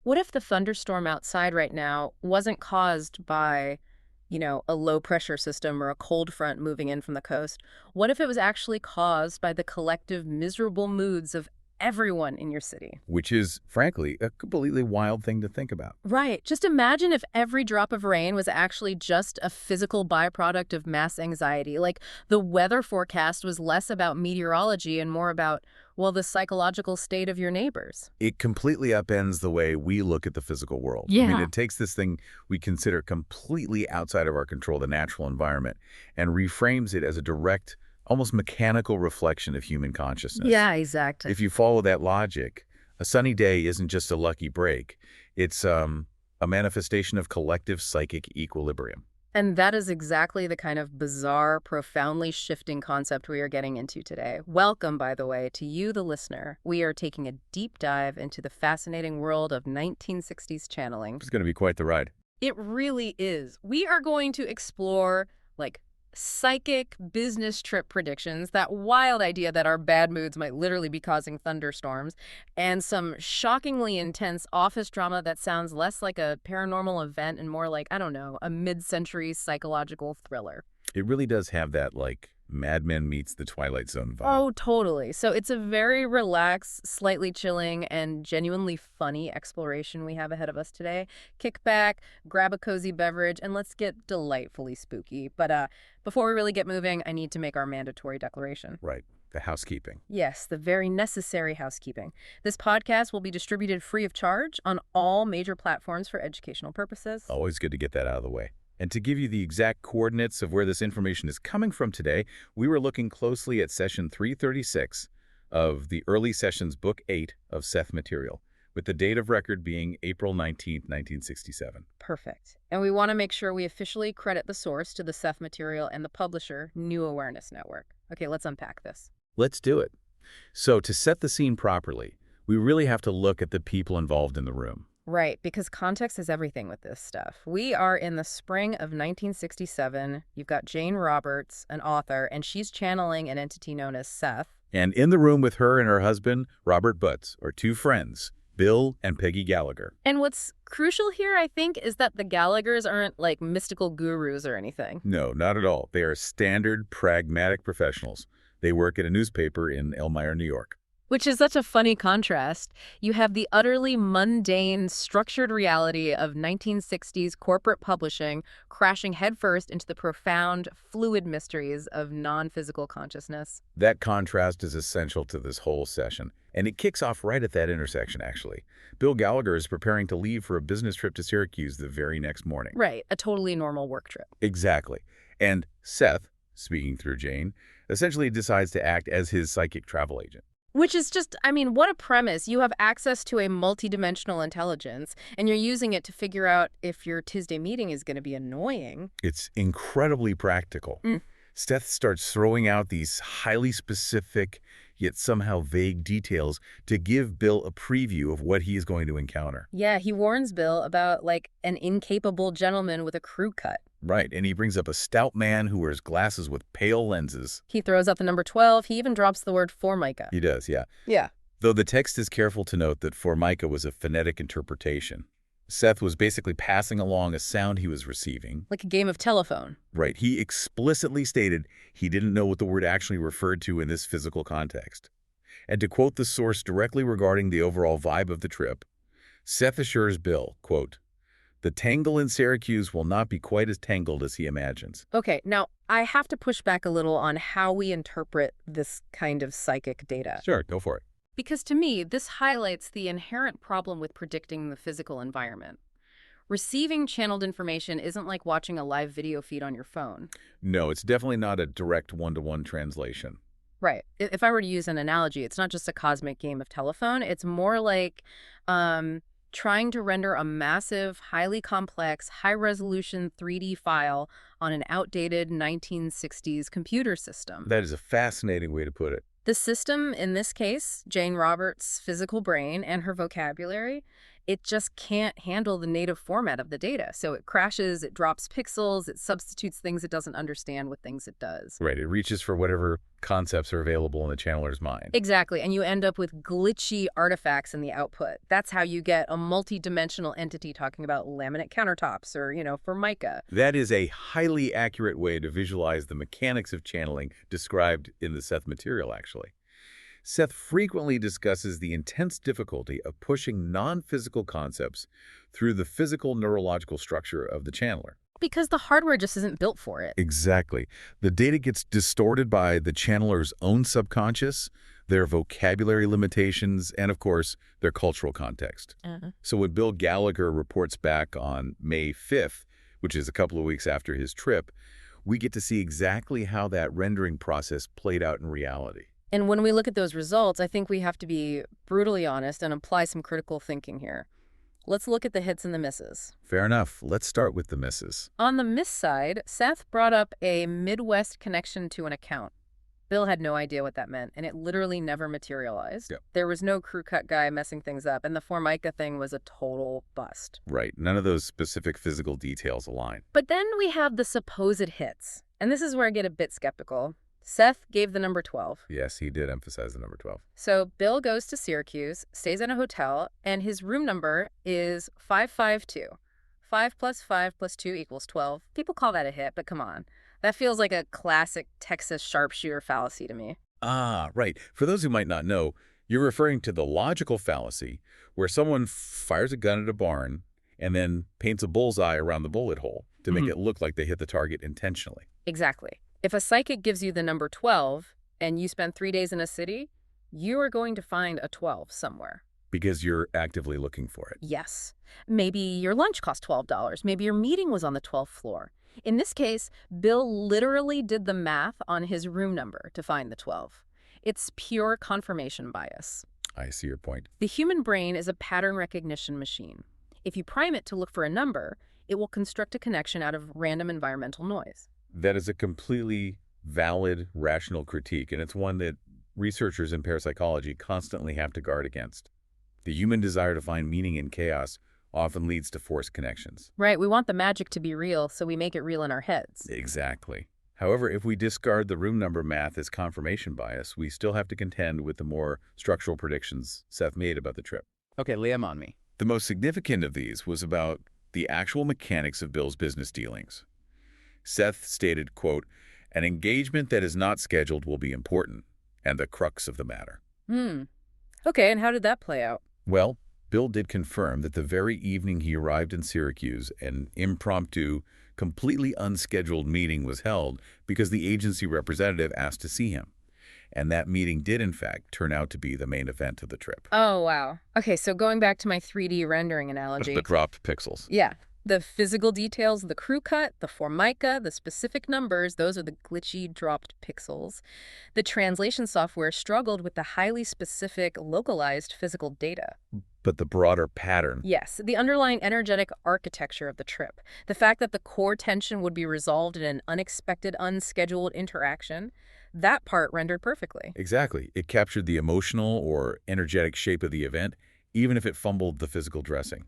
What if the thunderstorm outside right now wasn't caused by, a low pressure system or a cold front moving in from the coast? What if it was actually caused by the collective miserable moods of everyone in your city? Which is, frankly, a completely wild thing to think about. Right. Just imagine if every drop of rain was actually just a physical byproduct of mass anxiety. Like the weather forecast was less about meteorology and more about, well, the psychological state of your neighbors. It completely upends the way we look at the physical world. I mean, Yeah. it takes this thing we consider completely outside of our control, the natural environment, and reframes it as a direct, almost mechanical reflection of human consciousness. Yeah, exactly. If you follow that logic, a sunny day isn't just a lucky break. It's a manifestation of collective psychic equilibrium. And that is exactly the kind of bizarre, profoundly shifting concept we are getting into today. Welcome, by the way, to you, the listener. We are taking a deep dive into the fascinating world of 1960s channeling. It's going to be quite the ride. It really is. We are going to explore, like, psychic business trip predictions, that wild idea that our bad moods might literally be causing thunderstorms, and some shockingly intense office drama that sounds less like a paranormal event and more like, I don't know, a mid-century psychological thriller. It really does have that, like, Mad Men meets the Twilight Zone vibe. Oh, totally. So it's a very relaxed, slightly chilling, and genuinely funny exploration we have ahead of us today. Kick back, grab a cozy beverage, and let's get delightfully spooky. But before we really get moving, I need to make our mandatory declaration. Right. The housekeeping. Yes, the very necessary housekeeping. This podcast will be distributed free of charge on all major platforms for educational purposes. Always good to get that out of the way. And to give you the exact coordinates of where this information is coming from today, we were looking closely at session 336 of the early sessions book 8 of Seth Material, with the date of record being April 19th, 1967. Perfect. And we want to make sure we officially credit the source to the Seth Material and the publisher, New Awareness Network. Okay, let's unpack this. Let's do it. So to set the scene properly, we really have to look at the people involved in the room. Right, because context is everything with this stuff. We are in the spring of 1967. You've got Jane Roberts, an author, and she's channeling an entity known as Seth. And in the room with her and her husband, Robert Butts, are two friends, Bill and Peggy Gallagher. And what's crucial here, I think, is that the Gallaghers aren't like mystical gurus or anything. No, not at all. They are standard, pragmatic professionals. They work at a newspaper in Elmira, New York. Which is such a funny contrast. You have the utterly mundane, structured reality of 1960s corporate publishing crashing headfirst into the profound, fluid mysteries of non-physical consciousness. That contrast is essential to this whole session, and it kicks off right at that intersection, actually. Bill Gallagher is preparing to leave for a business trip to Syracuse the very next morning. Right, a totally normal work trip. Exactly. And Seth, speaking through Jane, essentially decides to act as his psychic travel agent. Which is just, I mean, what a premise. You have access to a multidimensional intelligence, and you're using it to figure out if your Tuesday meeting is going to be annoying. It's incredibly practical. Seth starts throwing out these highly specific, yet somehow vague details to give Bill a preview of what he is going to encounter. Yeah, he warns Bill about, like, an incapable gentleman with a crew cut. Right, and he brings up a stout man who wears glasses with pale lenses. He throws out the number 12. He even drops the word formica. He does, yeah. Yeah. Though the text is careful to note that formica was a phonetic interpretation. Seth was basically passing along a sound he was receiving. Like a game of telephone. Right, he explicitly stated he didn't know what the word actually referred to in this physical context. And to quote the source directly regarding the overall vibe of the trip, Seth assures Bill, quote, "The tangle in Syracuse will not be quite as tangled as he imagines." Okay, now I have to push back a little on how we interpret this kind of psychic data. Sure, go for it. Because to me, this highlights the inherent problem with predicting the physical environment. Receiving channeled information isn't like watching a live video feed on your phone. No, it's definitely not a direct one-to-one translation. Right. If I were to use an analogy, it's not just a cosmic game of telephone. It's more like trying to render a massive, highly complex, high-resolution 3D file on an outdated 1960s computer system. That is a fascinating way to put it. The system, in this case, Jane Roberts' physical brain and her vocabulary, it just can't handle the native format of the data. So it crashes, it drops pixels, it substitutes things it doesn't understand with things it does. Right, it reaches for whatever concepts are available in the channeler's mind. Exactly, and you end up with glitchy artifacts in the output. That's how you get a multi-dimensional entity talking about laminate countertops or, Formica. That is a highly accurate way to visualize the mechanics of channeling described in the Seth Material, actually. Seth frequently discusses the intense difficulty of pushing non-physical concepts through the physical neurological structure of the channeler. Because the hardware just isn't built for it. Exactly. The data gets distorted by the channeler's own subconscious, their vocabulary limitations, and of course, their cultural context. So when Bill Gallagher reports back on May 5th, which is a couple of weeks after his trip, we get to see exactly how that rendering process played out in reality. And when we look at those results, I think we have to be brutally honest and apply some critical thinking here. Let's look at the hits and the misses. Fair enough. Let's start with the misses. On the miss side, Seth brought up a Midwest connection to an account. Bill had no idea what that meant, and it literally never materialized. Yep. There was no crew cut guy messing things up, and the Formica thing was a total bust. Right. None of those specific physical details align. But then we have the supposed hits, and this is where I get a bit skeptical. Seth gave the number 12. Yes, he did emphasize the number 12. So Bill goes to Syracuse, stays in a hotel, and his room number is 552. 5 plus 5 plus 2 equals 12. People call that a hit, but come on. That feels like a classic Texas sharpshooter fallacy to me. Ah, right. For those who might not know, you're referring to the logical fallacy where someone fires a gun at a barn and then paints a bullseye around the bullet hole to make it look like they hit the target intentionally. Exactly. If a psychic gives you the number 12 and you spend 3 days in a city, you are going to find a 12 somewhere. Because you're actively looking for it. Yes. Maybe your lunch cost $12. Maybe your meeting was on the 12th floor. In this case, Bill literally did the math on his room number to find the 12. It's pure confirmation bias. I see your point. The human brain is a pattern recognition machine. If you prime it to look for a number, it will construct a connection out of random environmental noise. That is a completely valid, rational critique, and it's one that researchers in parapsychology constantly have to guard against. The human desire to find meaning in chaos often leads to forced connections. Right, we want the magic to be real, so we make it real in our heads. Exactly. However, if we discard the room number math as confirmation bias, we still have to contend with the more structural predictions Seth made about the trip. Okay, lay 'em on me. The most significant of these was about the actual mechanics of Bill's business dealings. Seth stated, quote, "An engagement that is not scheduled will be important, and the crux of the matter." Okay, and how did that play out? Well, Bill did confirm that the very evening he arrived in Syracuse, an impromptu, completely unscheduled meeting was held because the agency representative asked to see him. And that meeting did, in fact, turn out to be the main event of the trip. Oh, wow. Okay, so going back to my 3D rendering analogy. The dropped pixels. Yeah. The physical details, the crew cut, the Formica, the specific numbers, those are the glitchy dropped pixels. The translation software struggled with the highly specific, localized physical data. But the broader pattern. Yes, the underlying energetic architecture of the trip. The fact that the core tension would be resolved in an unexpected, unscheduled interaction, that part rendered perfectly. Exactly. It captured the emotional or energetic shape of the event, even if it fumbled the physical dressing.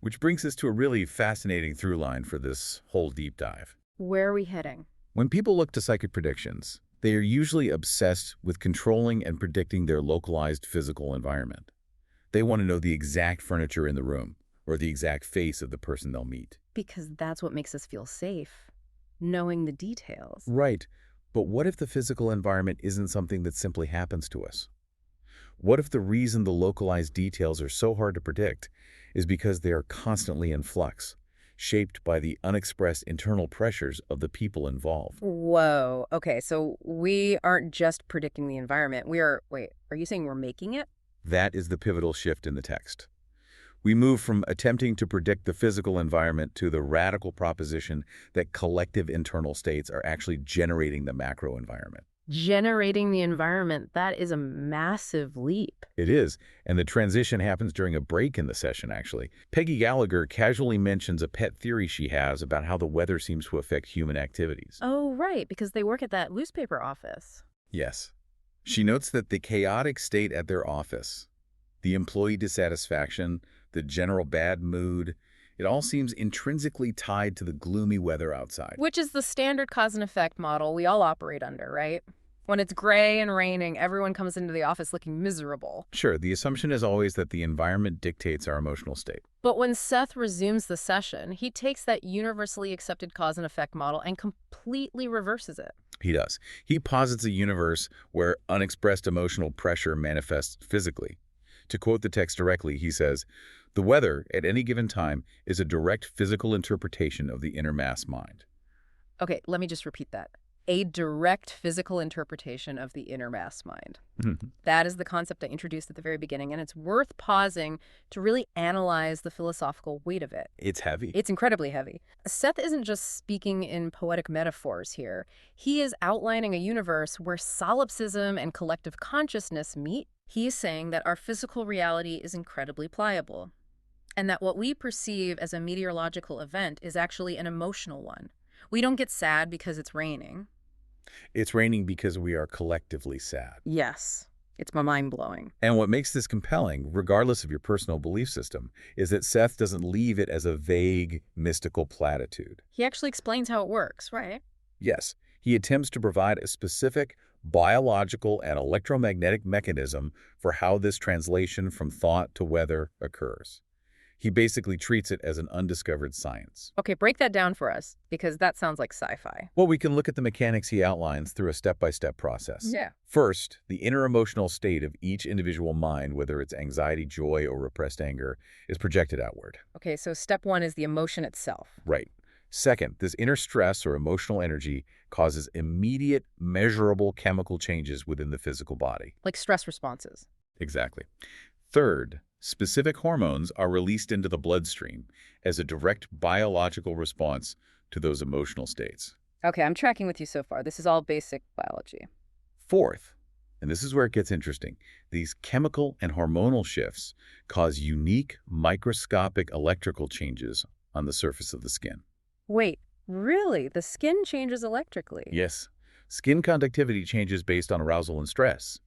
Which brings us to a really fascinating through line for this whole deep dive. Where are we heading? When people look to psychic predictions, they are usually obsessed with controlling and predicting their localized physical environment. They want to know the exact furniture in the room or the exact face of the person they'll meet. Because that's what makes us feel safe, knowing the details. Right. But what if the physical environment isn't something that simply happens to us? What if the reason the localized details are so hard to predict is because they are constantly in flux, shaped by the unexpressed internal pressures of the people involved? Whoa. Okay, so we aren't just predicting the environment. Wait, are you saying we're making it? That is the pivotal shift in the text. We move from attempting to predict the physical environment to the radical proposition that collective internal states are actually generating the macro environment. Generating the environment, that is a massive leap. It is, and the transition happens during a break in the session, actually. Peggy Gallagher casually mentions a pet theory she has about how the weather seems to affect human activities. Oh, right, because they work at that newspaper office. Yes. She notes that the chaotic state at their office, The employee dissatisfaction, the general bad mood, it all seems intrinsically tied to the gloomy weather outside. Which is the standard cause and effect model we all operate under, right? When it's gray and raining, everyone comes into the office looking miserable. Sure, the assumption is always that the environment dictates our emotional state. But when Seth resumes the session, he takes that universally accepted cause and effect model and completely reverses it. He does. He posits a universe where unexpressed emotional pressure manifests physically. To quote the text directly, he says, "The weather, at any given time, is a direct physical interpretation of the inner mass mind." Okay, let me just repeat that. A direct physical interpretation of the inner mass mind. That is the concept I introduced at the very beginning, and it's worth pausing to really analyze the philosophical weight of it. It's heavy. It's incredibly heavy. Seth isn't just speaking in poetic metaphors here. He is outlining a universe where solipsism and collective consciousness meet. He is saying that our physical reality is incredibly pliable, and that what we perceive as a meteorological event is actually an emotional one. We don't get sad because it's raining. It's raining because we are collectively sad. Yes, it's mind-blowing. And what makes this compelling, regardless of your personal belief system, is that Seth doesn't leave it as a vague, mystical platitude. He actually explains how it works, right? Yes, he attempts to provide a specific biological and electromagnetic mechanism for how this translation from thought to weather occurs. He basically treats it as an undiscovered science. Okay, break that down for us, because that sounds like sci-fi. Well, we can look at the mechanics he outlines through a step-by-step process. Yeah. First, the inner emotional state of each individual mind, whether it's anxiety, joy, or repressed anger, is projected outward. Okay, so step one is the emotion itself. Right. Second, this inner stress or emotional energy causes immediate, measurable chemical changes within the physical body. Like stress responses. Exactly. Third, specific hormones are released into the bloodstream as a direct biological response to those emotional states. Okay, I'm tracking with you so far. This is all basic biology. Fourth, and this is where it gets interesting, these chemical and hormonal shifts cause unique microscopic electrical changes on the surface of the skin. Wait, really? The skin changes electrically? Yes, skin conductivity changes based on arousal and stress.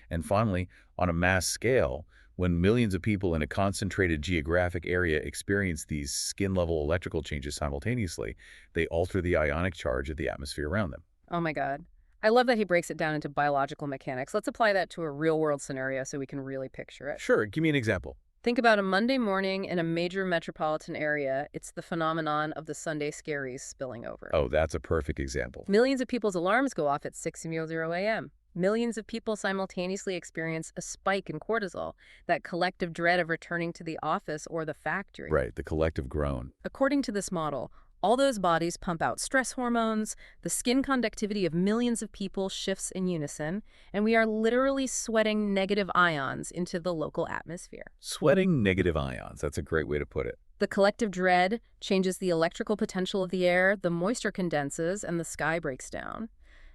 And finally, on a mass scale, when millions of people in a concentrated geographic area experience these skin-level electrical changes simultaneously, they alter the ionic charge of the atmosphere around them. Oh my God. I love that he breaks it down into biological mechanics. Let's apply that to a real-world scenario so we can really picture it. Sure, give me an example. Think about a Monday morning in a major metropolitan area. It's the phenomenon of the Sunday scaries spilling over. Oh, that's a perfect example. Millions of people's alarms go off at 6:00 a.m. Millions of people simultaneously experience a spike in cortisol, that collective dread of returning to the office or the factory. Right, the collective groan. According to this model, all those bodies pump out stress hormones, the skin conductivity of millions of people shifts in unison, and we are literally sweating negative ions into the local atmosphere. Sweating negative ions, that's a great way to put it. The collective dread changes the electrical potential of the air, the moisture condenses, and the sky breaks down.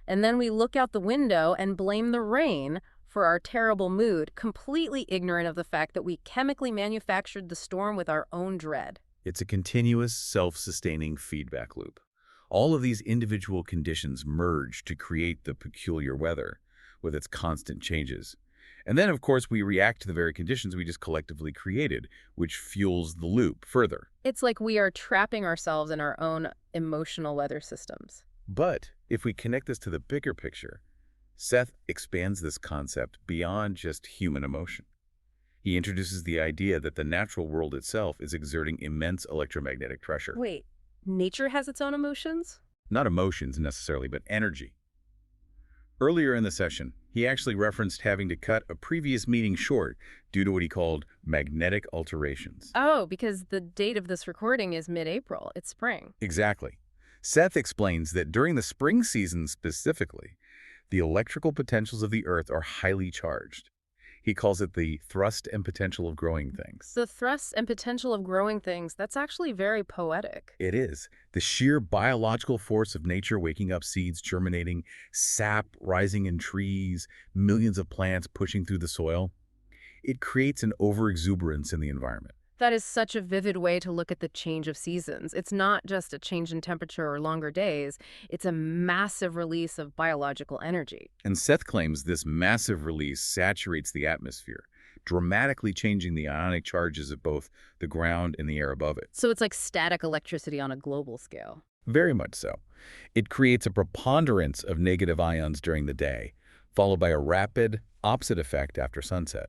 And then we look out the window and blame the rain for our terrible mood, completely ignorant of the fact that we chemically manufactured the storm with our own dread. It's a continuous, self-sustaining feedback loop. All of these individual conditions merge to create the peculiar weather, with its constant changes. And then, of course, we react to the very conditions we just collectively created, which fuels the loop further. It's like we are trapping ourselves in our own emotional weather systems. But if we connect this to the bigger picture, Seth expands this concept beyond just human emotion. He introduces the idea that the natural world itself is exerting immense electromagnetic pressure. Wait, nature has its own emotions? Not emotions necessarily, but energy. Earlier in the session, he actually referenced having to cut a previous meeting short due to what he called magnetic alterations. Oh, because the date of this recording is mid-April. It's spring. Exactly. Seth explains that during the spring season specifically, the electrical potentials of the Earth are highly charged. He calls it the thrust and potential of growing things. The thrust and potential of growing things, that's actually very poetic. It is. The sheer biological force of nature waking up seeds germinating, sap rising in trees, millions of plants pushing through the soil. It creates an overexuberance in the environment. That is such a vivid way to look at the change of seasons. It's not just a change in temperature or longer days. It's a massive release of biological energy. And Seth claims this massive release saturates the atmosphere, dramatically changing the ionic charges of both the ground and the air above it. So it's like static electricity on a global scale. Very much so. It creates a preponderance of negative ions during the day, followed by a rapid, opposite effect after sunset.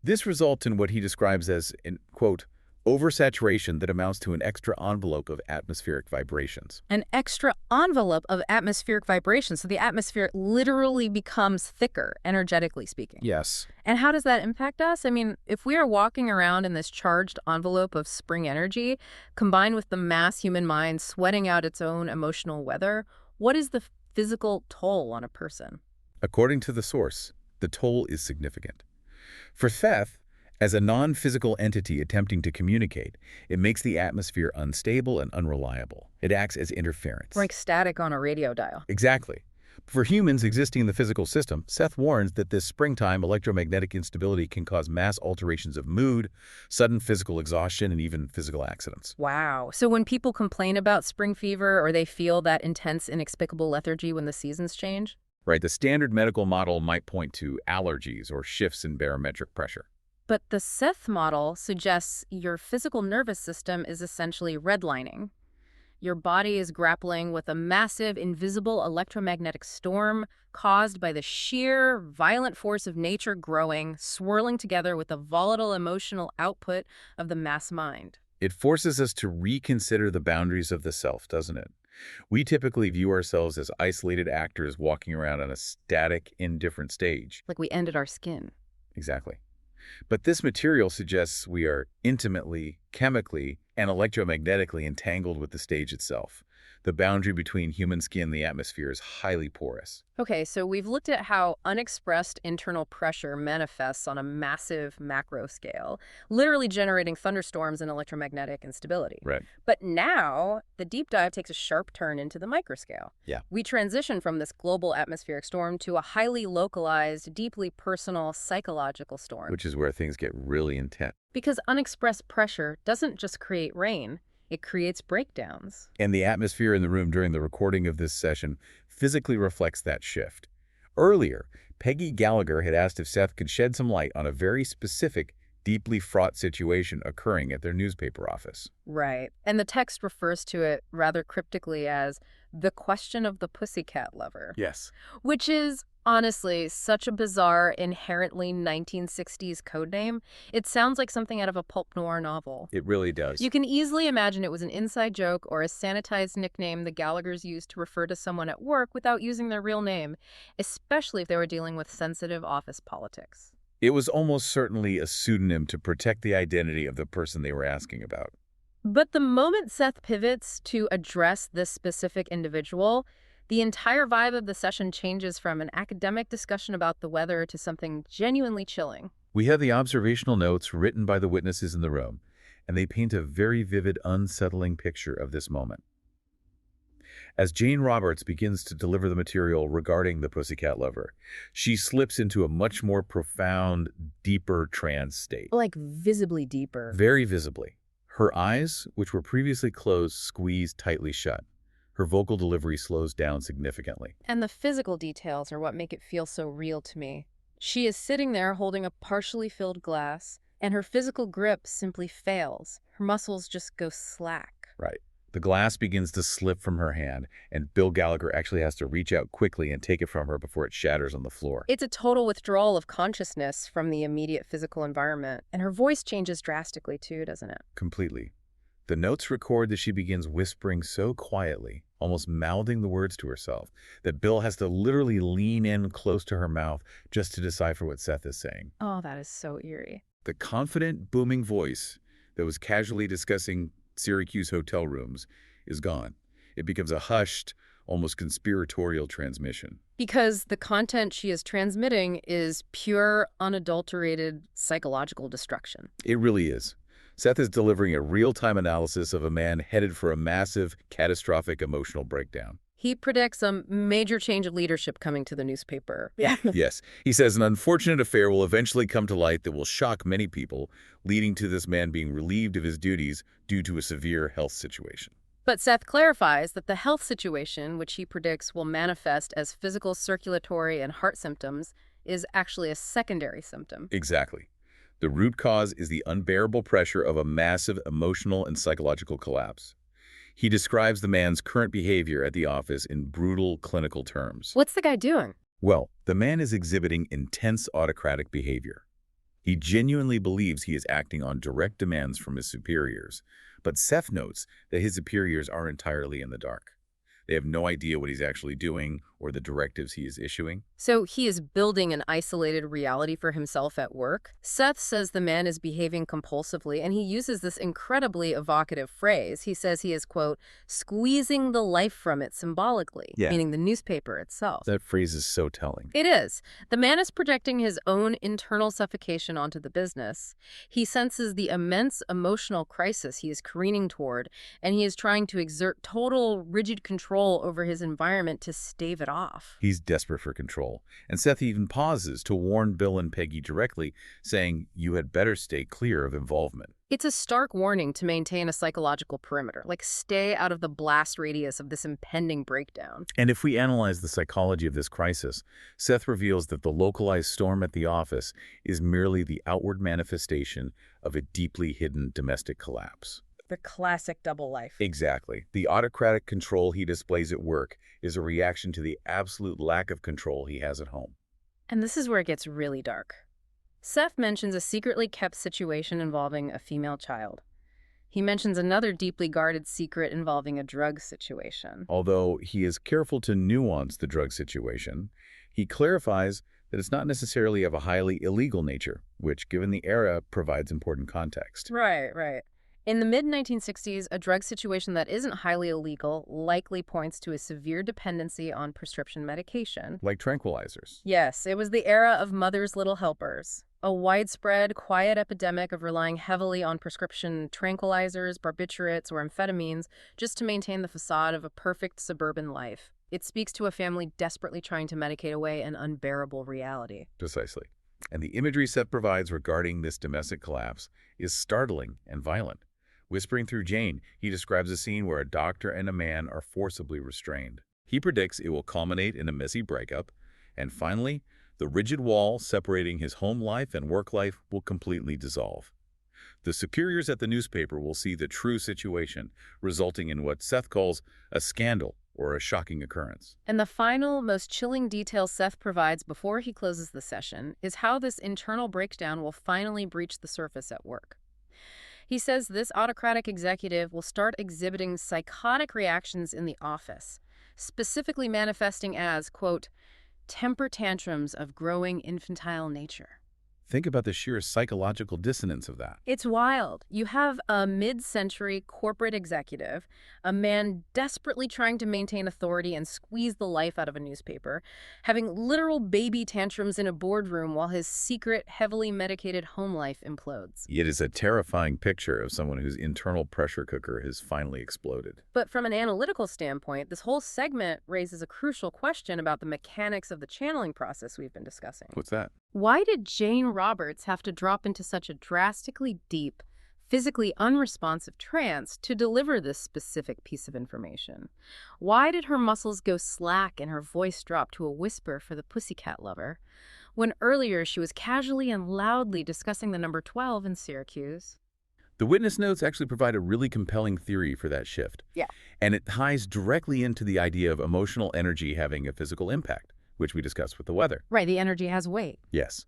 This results in what he describes as, quote, oversaturation that amounts to an extra envelope of atmospheric vibrations. An extra envelope of atmospheric vibrations, so the atmosphere literally becomes thicker, energetically speaking. Yes. And how does that impact us? I mean, if we are walking around in this charged envelope of spring energy, combined with the mass human mind sweating out its own emotional weather, what is the physical toll on a person? According to the source, the toll is significant. For Seth, as a non-physical entity attempting to communicate, it makes the atmosphere unstable and unreliable. It acts as interference. Like static on a radio dial. Exactly. For humans existing in the physical system, Seth warns that this springtime electromagnetic instability can cause mass alterations of mood, sudden physical exhaustion, and even physical accidents. Wow. So when people complain about spring fever or they feel that intense, inexplicable lethargy when the seasons change? Right, the standard medical model might point to allergies or shifts in barometric pressure. But the Seth model suggests your physical nervous system is essentially redlining. Your body is grappling with a massive, invisible electromagnetic storm caused by the sheer, violent force of nature growing, swirling together with the volatile emotional output of the mass mind. It forces us to reconsider the boundaries of the self, doesn't it? We typically view ourselves as isolated actors walking around on a static, indifferent stage. Like we ended our skin. Exactly. But this material suggests we are intimately, chemically, and electromagnetically entangled with the stage itself. The boundary between human skin and the atmosphere is highly porous. Okay, so we've looked at how unexpressed internal pressure manifests on a massive macro scale, literally generating thunderstorms and electromagnetic instability. Right. But now, the deep dive takes a sharp turn into the microscale. Yeah. We transition from this global atmospheric storm to a highly localized, deeply personal psychological storm. Which is where things get really intense. Because unexpressed pressure doesn't just create rain, it creates breakdowns. And the atmosphere in the room during the recording of this session physically reflects that shift. Earlier, Peggy Gallagher had asked if Seth could shed some light on a very specific, deeply fraught situation occurring at their newspaper office. Right. And the text refers to it rather cryptically as the question of the pussycat lover. Yes. Which is, honestly, such a bizarre, inherently 1960s codename. It sounds like something out of a pulp noir novel. It really does. You can easily imagine it was an inside joke or a sanitized nickname the Gallaghers used to refer to someone at work without using their real name, especially if they were dealing with sensitive office politics. It was almost certainly a pseudonym to protect the identity of the person they were asking about. But the moment Seth pivots to address this specific individual, the entire vibe of the session changes from an academic discussion about the weather to something genuinely chilling. We have the observational notes written by the witnesses in the room, and they paint a very vivid, unsettling picture of this moment. As Jane Roberts begins to deliver the material regarding the pussycat lover, she slips into a much more profound, deeper trance state. Like visibly deeper. Very visibly. Her eyes, which were previously closed, squeeze tightly shut. Her vocal delivery slows down significantly. And the physical details are what make it feel so real to me. She is sitting there holding a partially filled glass, and her physical grip simply fails. Her muscles just go slack. Right. The glass begins to slip from her hand, and Bill Gallagher actually has to reach out quickly and take it from her before it shatters on the floor. It's a total withdrawal of consciousness from the immediate physical environment. And her voice changes drastically too, doesn't it? Completely. The notes record that she begins whispering so quietly, almost mouthing the words to herself, that Bill has to literally lean in close to her mouth just to decipher what Seth is saying. Oh, that is so eerie. The confident, booming voice that was casually discussing Syracuse hotel rooms is gone. It becomes a hushed, almost conspiratorial transmission. Because the content she is transmitting is pure, unadulterated psychological destruction. It really is. Seth is delivering a real-time analysis of a man headed for a massive, catastrophic emotional breakdown. He predicts a major change of leadership coming to the newspaper. Yeah. Yes. He says an unfortunate affair will eventually come to light that will shock many people, leading to this man being relieved of his duties due to a severe health situation. But Seth clarifies that the health situation, which he predicts will manifest as physical, circulatory, and heart symptoms, is actually a secondary symptom. Exactly. The root cause is the unbearable pressure of a massive emotional and psychological collapse. He describes the man's current behavior at the office in brutal clinical terms. What's the guy doing? Well, the man is exhibiting intense autocratic behavior. He genuinely believes he is acting on direct demands from his superiors, but Seth notes that his superiors are entirely in the dark. They have no idea what he's actually doing or the directives he is issuing. So he is building an isolated reality for himself at work? Seth says the man is behaving compulsively, and he uses this incredibly evocative phrase. He says he is, quote, squeezing the life from it symbolically, Yeah. meaning the newspaper itself. That phrase is so telling. It is. The man is projecting his own internal suffocation onto the business. He senses the immense emotional crisis he is careening toward, and he is trying to exert total, rigid control over his environment to stave it off. He's desperate for control, and Seth even pauses to warn Bill and Peggy directly, saying, "You had better stay clear of involvement." It's a stark warning to maintain a psychological perimeter, like stay out of the blast radius of this impending breakdown. And if we analyze the psychology of this crisis, Seth reveals that the localized storm at the office is merely the outward manifestation of a deeply hidden domestic collapse. The classic double life. Exactly. The autocratic control he displays at work is a reaction to the absolute lack of control he has at home. And this is where it gets really dark. Seth mentions a secretly kept situation involving a female child. He mentions another deeply guarded secret involving a drug situation. Although he is careful to nuance the drug situation, he clarifies that it's not necessarily of a highly illegal nature, which, given the era, provides important context. Right. In the mid-1960s, a drug situation that isn't highly illegal likely points to a severe dependency on prescription medication. Like tranquilizers. Yes, it was the era of mother's little helpers. A widespread, quiet epidemic of relying heavily on prescription tranquilizers, barbiturates, or amphetamines just to maintain the facade of a perfect suburban life. It speaks to a family desperately trying to medicate away an unbearable reality. Precisely. And the imagery Seth provides regarding this domestic collapse is startling and violent. Whispering through Jane, he describes a scene where a doctor and a man are forcibly restrained. He predicts it will culminate in a messy breakup, and finally, the rigid wall separating his home life and work life will completely dissolve. The superiors at the newspaper will see the true situation, resulting in what Seth calls a scandal or a shocking occurrence. And the final, most chilling detail Seth provides before he closes the session is how this internal breakdown will finally breach the surface at work. He says this autocratic executive will start exhibiting psychotic reactions in the office, specifically manifesting as, quote, temper tantrums of growing infantile nature. Think about the sheer psychological dissonance of that. It's wild. You have a mid-century corporate executive, a man desperately trying to maintain authority and squeeze the life out of a newspaper, having literal baby tantrums in a boardroom while his secret, heavily medicated home life implodes. It is a terrifying picture of someone whose internal pressure cooker has finally exploded. But from an analytical standpoint, this whole segment raises a crucial question about the mechanics of the channeling process we've been discussing. What's that? Why did Jane Roberts have to drop into such a drastically deep, physically unresponsive trance to deliver this specific piece of information? Why did her muscles go slack and her voice drop to a whisper for the pussycat lover, when earlier she was casually and loudly discussing the number 12 in Syracuse? The witness notes actually provide a really compelling theory for that shift. Yeah. And it ties directly into the idea of emotional energy having a physical impact, which we discussed with the weather. Right, the energy has weight. Yes.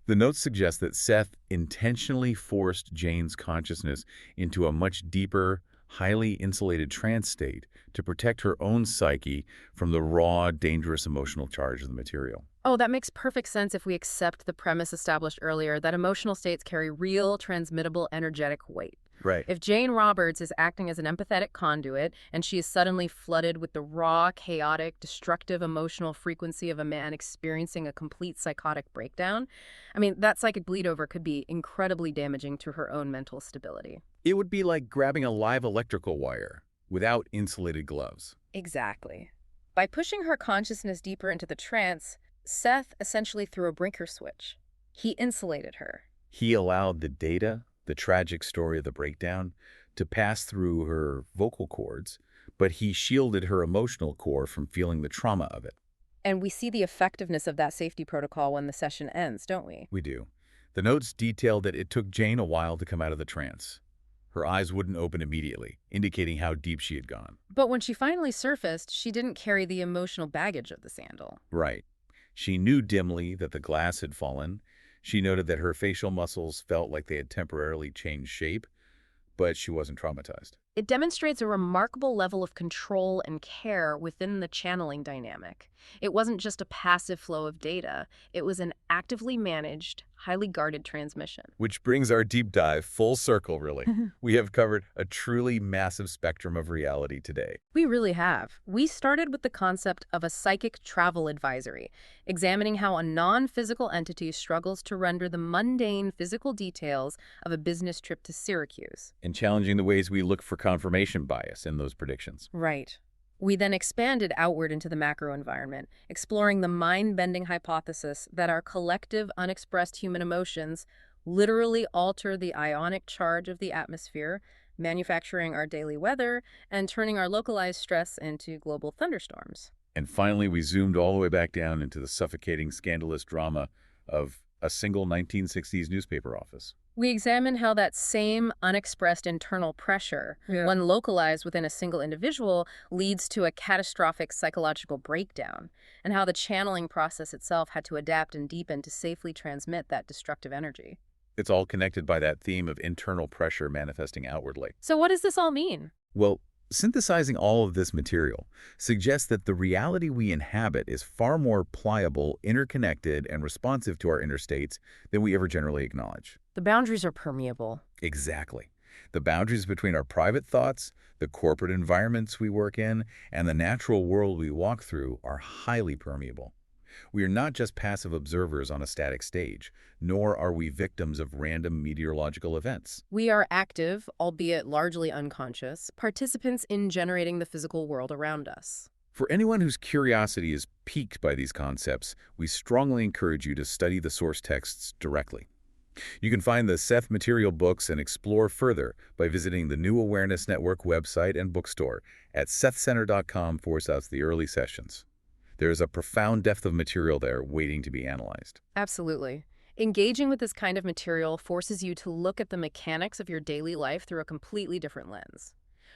The notes suggest that Seth intentionally forced Jane's consciousness into a much deeper, highly insulated trance state to protect her own psyche from the raw, dangerous emotional charge of the material. Oh, that makes perfect sense if we accept the premise established earlier that emotional states carry real, transmittable, energetic weight. Right. If Jane Roberts is acting as an empathetic conduit and she is suddenly flooded with the raw, chaotic, destructive emotional frequency of a man experiencing a complete psychotic breakdown, that psychic bleed over could be incredibly damaging to her own mental stability. It would be like grabbing a live electrical wire without insulated gloves. Exactly. By pushing her consciousness deeper into the trance, Seth essentially threw a breaker switch. He insulated her. He allowed the data, the tragic story of the breakdown, to pass through her vocal cords, but he shielded her emotional core from feeling the trauma of it. And we see the effectiveness of that safety protocol when the session ends, don't we? We do. The notes detailed that it took Jane a while to come out of the trance. Her eyes wouldn't open immediately, indicating how deep she had gone. But when she finally surfaced, she didn't carry the emotional baggage of the sandal. Right. She knew dimly that the glass had fallen. She noted that her facial muscles felt like they had temporarily changed shape, but she wasn't traumatized. It demonstrates a remarkable level of control and care within the channeling dynamic. It wasn't just a passive flow of data, it was an actively managed, highly guarded transmission. Which brings our deep dive full circle, really. We have covered a truly massive spectrum of reality today. We really have. We started with the concept of a psychic travel advisory, examining how a non-physical entity struggles to render the mundane physical details of a business trip to Syracuse. And challenging the ways we look for confirmation bias in those predictions. Right. We then expanded outward into the macro environment, exploring the mind-bending hypothesis that our collective unexpressed human emotions literally alter the ionic charge of the atmosphere, manufacturing our daily weather and turning our localized stress into global thunderstorms. And finally, we zoomed all the way back down into the suffocating, scandalous drama of a single 1960s newspaper office. We examine how that same unexpressed internal pressure, when localized within a single individual, leads to a catastrophic psychological breakdown, and how the channeling process itself had to adapt and deepen to safely transmit that destructive energy. It's all connected by that theme of internal pressure manifesting outwardly. So what does this all mean? Well, synthesizing all of this material suggests that the reality we inhabit is far more pliable, interconnected, and responsive to our inner states than we ever generally acknowledge. The boundaries are permeable. Exactly. The boundaries between our private thoughts, the corporate environments we work in, and the natural world we walk through are highly permeable. We are not just passive observers on a static stage, nor are we victims of random meteorological events. We are active, albeit largely unconscious, participants in generating the physical world around us. For anyone whose curiosity is piqued by these concepts, we strongly encourage you to study the source texts directly. You can find the Seth Material books and explore further by visiting the New Awareness Network website and bookstore at sethcenter.com/the early sessions. There is a profound depth of material there waiting to be analyzed. Absolutely. Engaging with this kind of material forces you to look at the mechanics of your daily life through a completely different lens.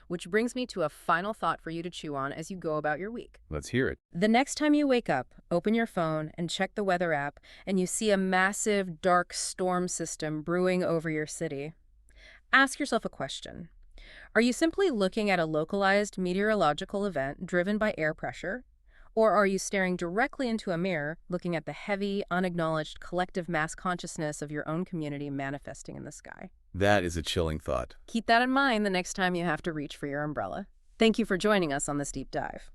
Which brings me to a final thought for you to chew on as you go about your week. Let's hear it. The next time you wake up, open your phone and check the weather app, and you see a massive, dark storm system brewing over your city. Ask yourself a question. Are you simply looking at a localized meteorological event driven by air pressure? Or are you staring directly into a mirror, looking at the heavy, unacknowledged collective mass consciousness of your own community manifesting in the sky? That is a chilling thought. Keep that in mind the next time you have to reach for your umbrella. Thank you for joining us on this deep dive.